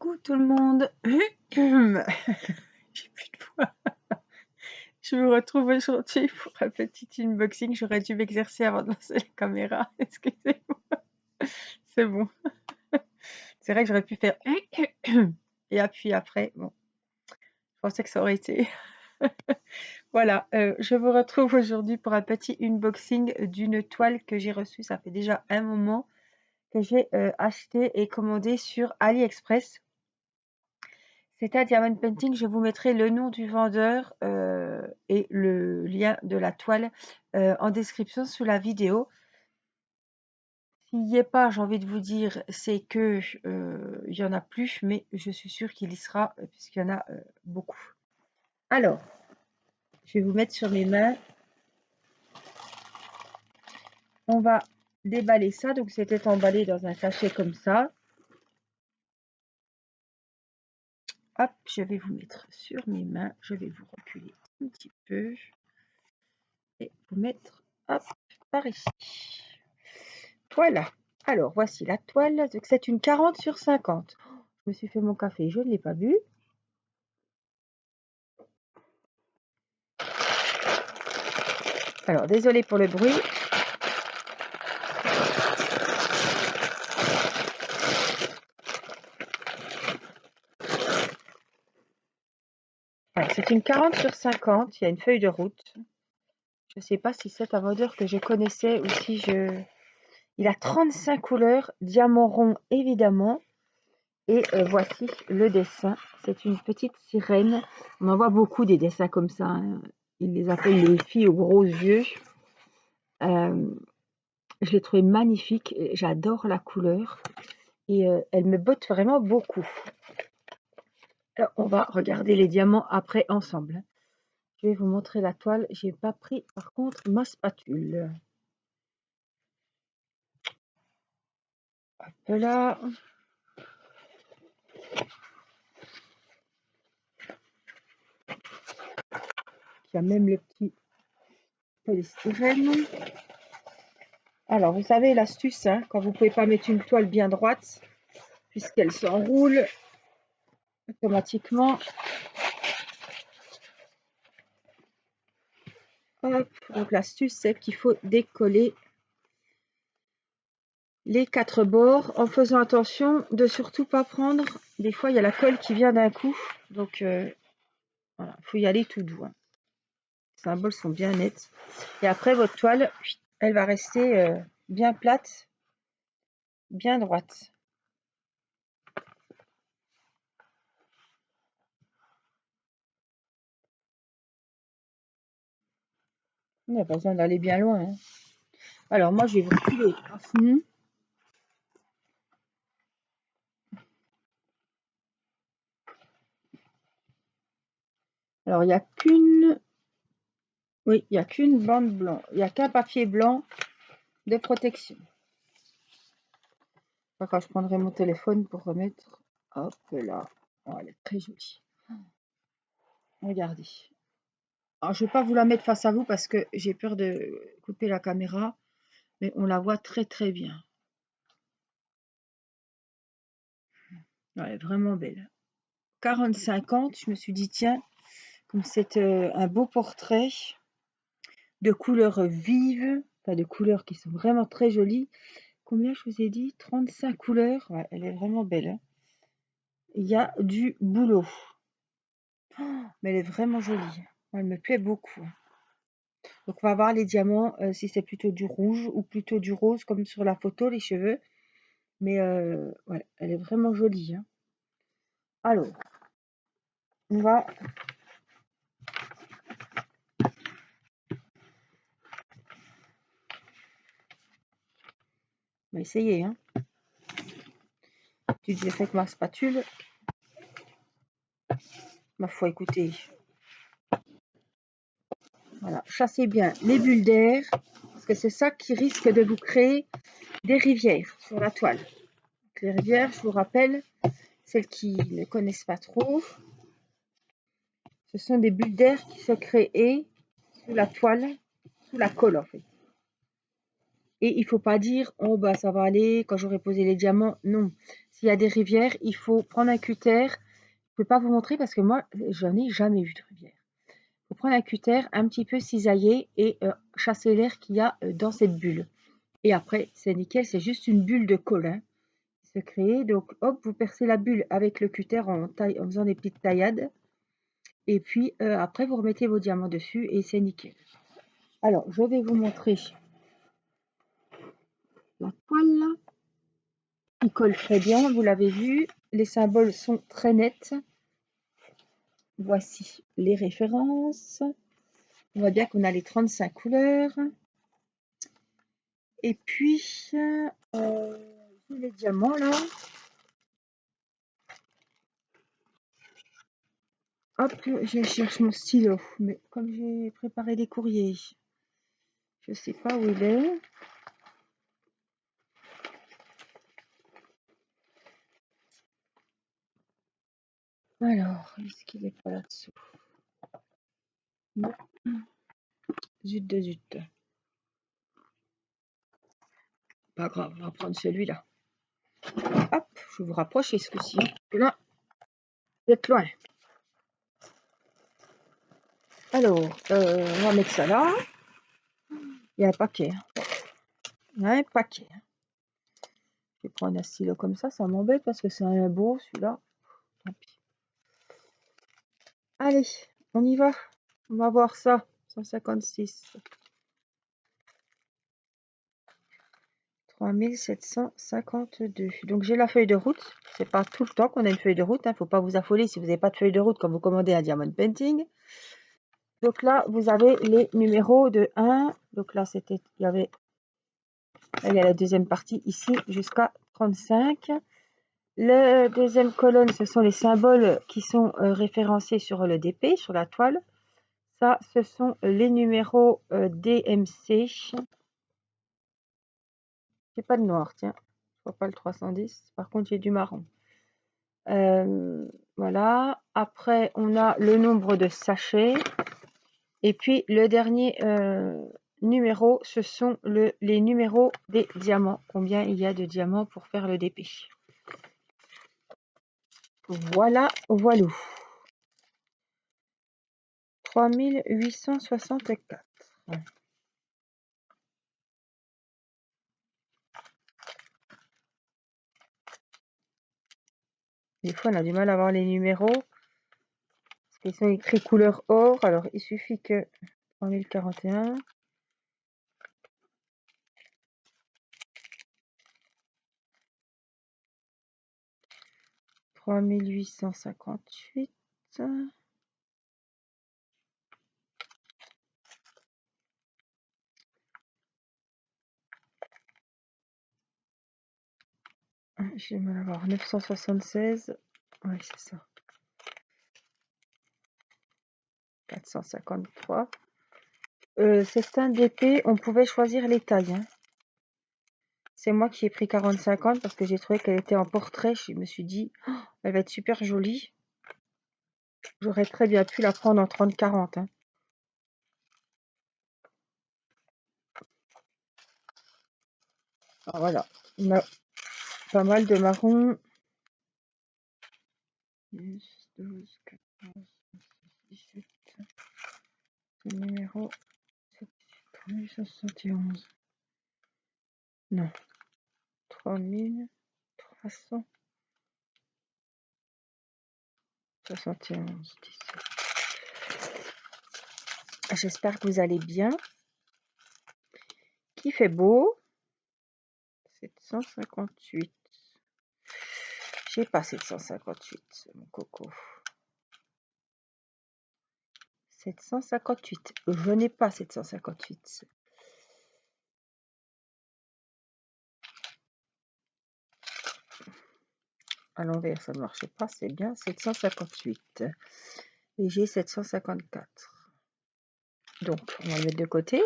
Coucou tout le monde. J'ai plus de voix. Je vous retrouve aujourd'hui pour un petit unboxing. J'aurais dû m'exercer avant de lancer la caméra. Excusez-moi. C'est bon. C'est vrai que j'aurais pu faire et appuyer après. Bon, je pensais que ça aurait été. Voilà, je vous retrouve aujourd'hui pour un petit unboxing d'une toile que j'ai reçue. Ça fait déjà un moment que j'ai acheté et commandé sur AliExpress. C'est un diamond painting. Je vous mettrai le nom du vendeur et le lien de la toile en description sous la vidéo. S'il n'y est pas, j'ai envie de vous dire, c'est que il y en a plus, mais je suis sûre qu'il y sera puisqu'il y en a beaucoup. Alors, je vais vous mettre sur mes mains. On va déballer ça. Donc, c'était emballé dans un sachet comme ça. Hop, je vais vous mettre sur mes mains. Je vais vous reculer un petit peu et vous mettre, hop, par ici. Voilà. Alors, voici la toile. Donc, c'est une 40 sur 50. Je me suis fait mon café, je ne l'ai pas bu. Alors, désolé pour le bruit. C'est une 40 sur 50. Il y a une feuille de route. Je ne sais pas si c'est un vendeur que je connaissais ou si je... Il a 35 couleurs, diamant rond évidemment. Et voici le dessin. C'est une petite sirène. On en voit beaucoup des dessins comme ça, hein. Ils les appellent les filles aux gros yeux. Je l'ai trouvé magnifique. J'adore la couleur. Et elle me botte vraiment beaucoup. Alors, on va regarder les diamants après ensemble. Je vais vous montrer la toile. J'ai pas pris par contre ma spatule. Hop là. Il y a même le petit polystyrène. Alors, vous savez l'astuce, hein, quand vous ne pouvez pas mettre une toile bien droite, puisqu'elle s'enroule automatiquement. Hop, donc l'astuce, c'est qu'il faut décoller les 4 bords en faisant attention de surtout pas prendre. Des fois, il y a la colle qui vient d'un coup, donc voilà, il faut y aller tout doux, hein. Les symboles sont bien nets. Et après, votre toile, elle va rester bien plate, bien droite. On n'a pas besoin d'aller bien loin, hein. Alors, moi, je vais vous reculer à fond. Alors, il n'y a qu'une... Oui, il n'y a qu'une bande blanche. Il n'y a qu'un papier blanc de protection. Quand je prendrai mon téléphone pour remettre... Hop là. Oh, elle est très jolie. Regardez. Alors, je ne vais pas vous la mettre face à vous parce que j'ai peur de couper la caméra. Mais on la voit très très bien. Elle est vraiment belle. 40-50, je me suis dit, tiens, comme c'est un beau portrait de couleurs vives, enfin de couleurs qui sont vraiment très jolies. Combien je vous ai dit? 35 couleurs. Ouais, elle est vraiment belle, hein. Il y a du boulot. Oh, mais elle est vraiment jolie. Elle me plaît beaucoup. Donc on va voir les diamants, si c'est plutôt du rouge ou plutôt du rose comme sur la photo, les cheveux. Mais ouais, elle est vraiment jolie, hein. Alors, on va essayer, hein. J'ai fait avec ma spatule. Ma foi, écoutez. Voilà, chassez bien les bulles d'air, parce que c'est ça qui risque de vous créer des rivières sur la toile. Donc, les rivières, je vous rappelle, celles qui ne connaissent pas trop, ce sont des bulles d'air qui se créent sous la toile, sous la colle en fait. Et il faut pas dire, oh bah ça va aller quand j'aurai posé les diamants. Non. S'il y a des rivières, il faut prendre un cutter. Je peux pas vous montrer parce que moi, j'en ai jamais vu de rivière. Il faut prendre un cutter, un petit peu cisailler et chasser l'air qu'il y a dans cette bulle. Et après, c'est nickel, c'est juste une bulle de colle hein, qui se crée. Donc hop, vous percez la bulle avec le cutter en faisant des petites taillades. Et puis après, vous remettez vos diamants dessus et c'est nickel. Alors, je vais vous montrer la toile là. Il colle très bien, vous l'avez vu. Les symboles sont très nets. Voici les références. On voit bien qu'on a les 35 couleurs. Et puis, les diamants là. Hop, je cherche mon stylo. Mais comme j'ai préparé des courriers, je ne sais pas où il est. Alors, est-ce qu'il est pas là-dessous? Non. Zut de zut. Pas grave, on va prendre celui-là. Hop, je vais vous rapprocher ce coup-ci. Là, vous êtes loin. Alors, on va mettre ça là. Il y a un paquet. Il y a un paquet. Je vais prendre un stylo comme ça m'embête parce que c'est un beau celui-là. Tant pis. Allez, on y va. On va voir ça. 156. 3752. Donc j'ai la feuille de route. C'est pas tout le temps qu'on a une feuille de route. Faut pas vous affoler si vous n'avez pas de feuille de route quand vous commandez un diamond painting. Donc là, vous avez les numéros de 1. Donc là, il y avait, là, il y a la deuxième partie ici jusqu'à 35. La deuxième colonne, ce sont les symboles qui sont référencés sur le DP, sur la toile. Ça, ce sont les numéros DMC. J'ai pas de noir, tiens. Je vois pas le 310. Par contre, j'ai du marron. Voilà. Après, on a le nombre de sachets. Et puis, le dernier numéro, ce sont les numéros des diamants. Combien il y a de diamants pour faire le DP. Voilà, voilà. 3864. Des fois, on a du mal à voir les numéros. Parce qu'ils sont écrits couleur or. Alors, il suffit que 3041. 3858. J'ai mal à voir. 976. Oui, c'est ça. 453. C'est un DP, on pouvait choisir les tailles. Hein. C'est moi qui ai pris 40-50 parce que j'ai trouvé qu'elle était en portrait. Je me suis dit, oh, elle va être super jolie. J'aurais très bien pu la prendre en 30-40. Hein. Alors voilà, on a pas mal de marron. 10, 12, 14, 17. Le numéro 3871. Non. 3371. 17. J'espère que vous allez bien. Qu'il fait beau. 758. J'ai pas 758, mon coco. 758. Je n'ai pas 758. À l'envers, ça ne marchait pas. C'est bien 758. Et j'ai 754. Donc, on va le mettre de côté.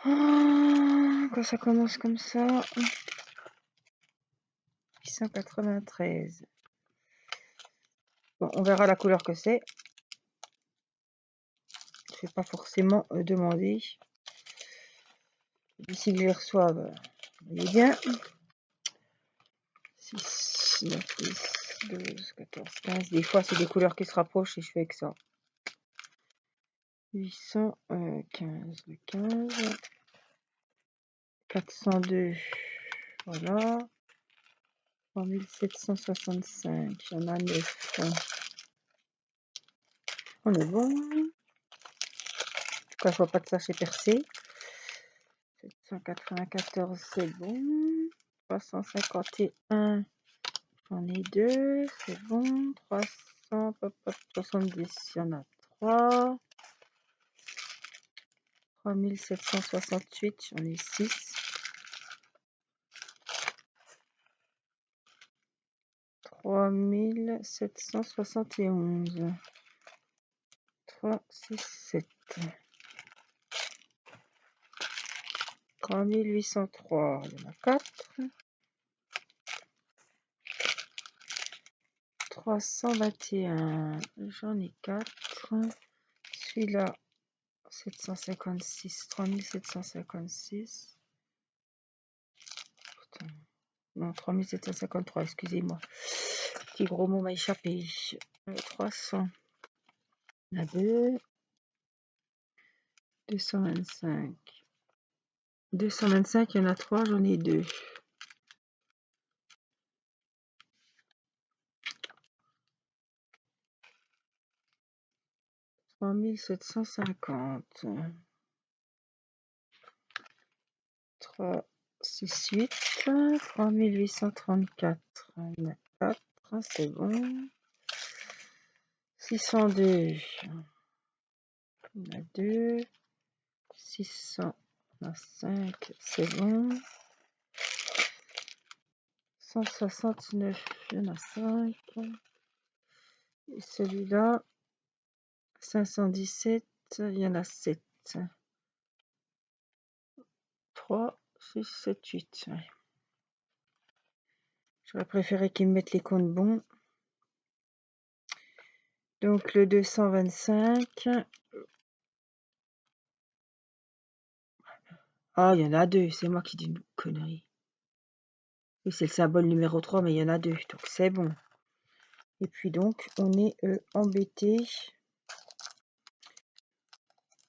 Quand ça commence comme ça. 893. Bon, on verra la couleur que c'est. Je ne vais pas forcément demander. D'ici que je les reçoive, vous voyez bien. 6, 9, 10, 12, 14, 15. Des fois, c'est des couleurs qui se rapprochent et je fais avec ça. 815, le 15. 402, voilà. 3765, il y en a 9. On est bon. En tout cas, je vois pas de sachet percé. 794, c'est bon. 351, j'en ai 2, c'est bon. 370, il y en a 3. 3768, j'en ai 6. 3771. 3, 6, 7. 3803, il y en a 4. 321, j'en ai 4. Celui-là, 756, 3756. Putain. Non, 3753, excusez-moi. Petit gros mot m'a échappé. 300. Il y en a 2. 225. 225, il y en a 3, j'en ai 2. 3750. 3, 6, 8. 3834. Il y en a 4, c'est bon. 602. Il y en a 2. 600. Il y en a 5, c'est bon. 169, il y en a 5. Et celui-là, 517, il y en a 7. 3, 6, 7, 8. Ouais. J'aurais préféré qu'ils me mettent les comptes bons. Donc le 225. Ah, il y en a 2, c'est moi qui dis une connerie. Oui, c'est le symbole numéro 3, mais il y en a 2, donc c'est bon. Et puis donc, on est embêté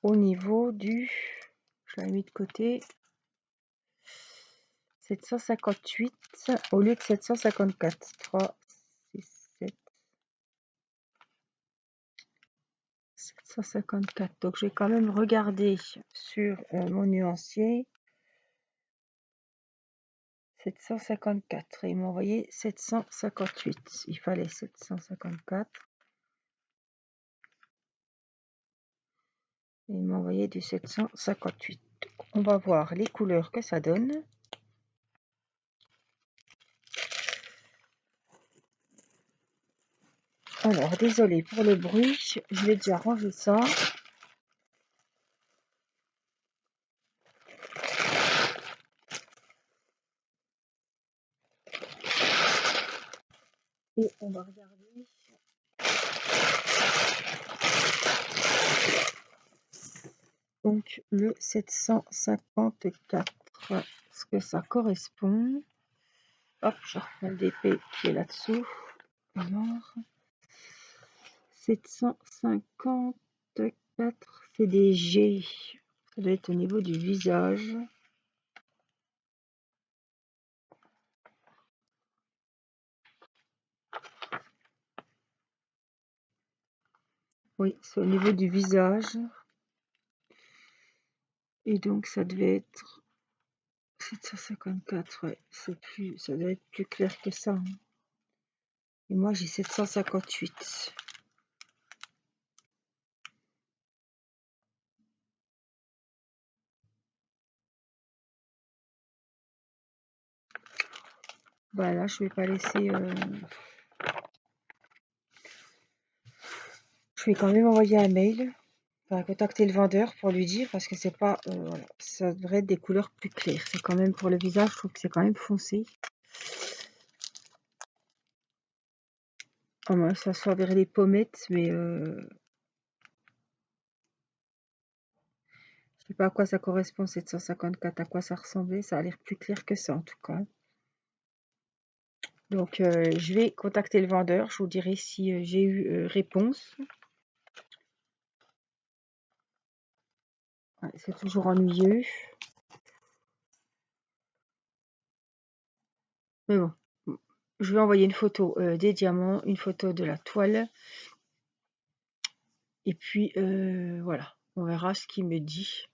au niveau du... Je l'ai mis de côté. 758 au lieu de 754. 3, 6, 7. 754. Donc, je vais quand même regarder sur mon nuancier. 754. Et ils m'ont envoyé 758. Il fallait 754. Et ils m'ont envoyé du 758. On va voir les couleurs que ça donne. Alors, désolé pour le bruit. Je vais déjà ranger ça. Et on va regarder. Donc, le 754, ce que ça correspond. Hop, je reprends le DP qui est là-dessous. Alors, 754, c'est des G. Ça doit être au niveau du visage. Oui, c'est au niveau du visage. Et donc, ça devait être 754, ouais. Ça doit être plus clair que ça. Et moi, j'ai 758. Bah là, je vais pas laisser... Je vais quand même envoyer un mail. Enfin, contacter le vendeur pour lui dire, parce que c'est pas... voilà. Ça devrait être des couleurs plus claires. C'est quand même pour le visage, je trouve que c'est quand même foncé. À moins que ça soit vers les pommettes, mais... sais pas à quoi ça correspond, 754, à quoi ça ressemblait. Ça a l'air plus clair que ça, en tout cas. Donc, je vais contacter le vendeur. Je vous dirai si j'ai eu réponse. Ouais, c'est toujours ennuyeux. Mais bon, je vais envoyer une photo des diamants, une photo de la toile. Et puis, voilà, on verra ce qu'il me dit.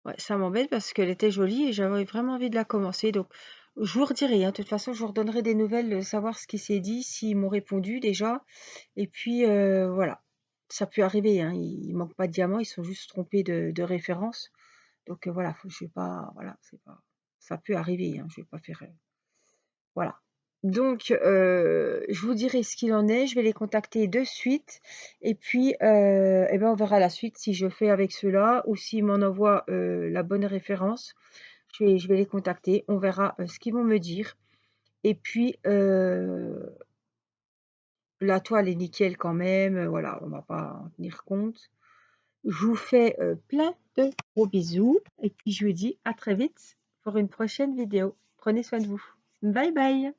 Ouais, ça m'embête parce qu'elle était jolie et j'avais vraiment envie de la commencer. Donc, je vous redirai, hein. De toute façon, je vous redonnerai des nouvelles, savoir ce qui s'est dit, s'ils m'ont répondu déjà. Et puis, voilà, ça peut arriver, hein. Il manque pas de diamants, ils sont juste trompés de référence. Donc, voilà, je vais pas, voilà, c'est pas, ça peut arriver, hein. Je vais pas faire, voilà. Donc, je vous dirai ce qu'il en est. Je vais les contacter de suite. Et puis, eh ben, on verra la suite si je fais avec ceux-là ou s'ils m'en envoient la bonne référence. Je vais les contacter. On verra ce qu'ils vont me dire. Et puis, la toile est nickel quand même. Voilà, on va pas en tenir compte. Je vous fais plein de gros bisous. Et puis, je vous dis à très vite pour une prochaine vidéo. Prenez soin de vous. Bye bye.